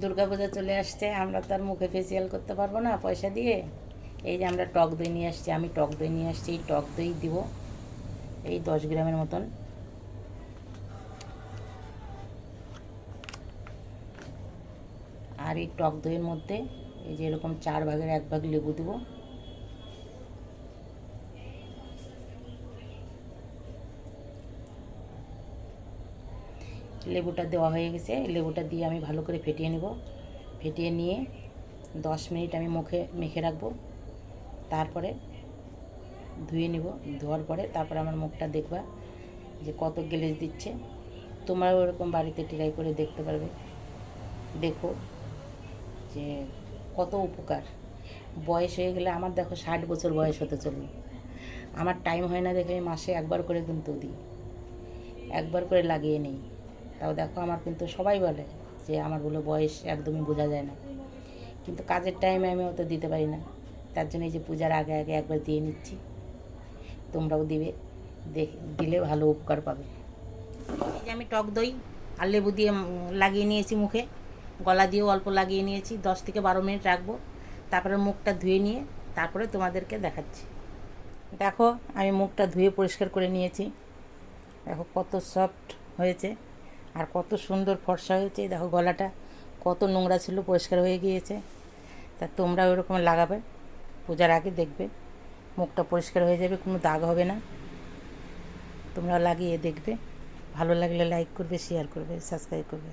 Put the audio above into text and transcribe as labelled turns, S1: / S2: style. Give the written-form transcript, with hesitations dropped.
S1: দুর্গাপূজা চলে আসছে, আমরা তো আর মুখে ফেসিয়াল করতে পারবো না পয়সা দিয়ে। এই যে আমরা টক দই নিয়ে আসছি, আমি টক দই নিয়ে আসছি, এই টক দই দিব এই 10 গ্রামের মতন। আর এই টক দইয়ের মধ্যে এই যে এরকম 4 ভাগের 1 ভাগ লেবু দেবো। লেবুটা দেওয়া হয়ে গেছে, লেবুটা দিয়ে আমি ভালো করে ফেটিয়ে নেব। ফেটিয়ে নিয়ে 10 মিনিট আমি মুখে মেখে রাখবো। তারপরে ধুয়ে নেব। ধোয়ার পরে তারপরে আমার মুখটা দেখবা যে কত গ্লেজ দিচ্ছে। তোমরাও ওরকম বাড়িতে ট্রাই করে দেখতে পারবে। দেখো যে কত উপকার। বয়স হয়ে গেলে আমার দেখো 60 বছর বয়স হতে চলবে, আমার টাইম হয় না দেখে আমি মাসে একবার করে কিন্তু দিই, একবার করে লাগিয়ে নিই। তাও দেখো আমার কিন্তু সবাই বলে যে আমার বলে বয়স একদমই বোঝা যায় না, কিন্তু কাজের টাইমে আমি অত দিতে পারি না। তার জন্য এই যে পূজার আগে আগে একবার দিয়ে নিচ্ছি। তোমরাও দিবে, দিলে ভালো উপকার পাবে। এই যে আমি টক দই আর লেবু দিয়ে লাগিয়ে নিয়েছি মুখে, গলা দিয়েও অল্প লাগিয়ে নিয়েছি। 10 থেকে 12 মিনিট রাখবো। তারপরে মুখটা ধুয়ে নিয়ে তারপরে তোমাদেরকে দেখাচ্ছি। দেখো আমি মুখটা ধুয়ে পরিষ্কার করে নিয়েছি। দেখো কত সফট হয়েছে আর কত সুন্দর ফর্সা হয়েছে। দেখো গলাটা কত নোংরা ছিল, পরিষ্কার হয়ে গিয়েছে। তা তোমরা ওরকম লাগাবে, পূজার আগে দেখবে মুখটা পরিষ্কার হয়ে যাবে, কোনো দাগ হবে না। তোমরা লাগিয়ে দেখবে। ভালো লাগলে লাইক করবে, শেয়ার করবে, সাবস্ক্রাইব করবে।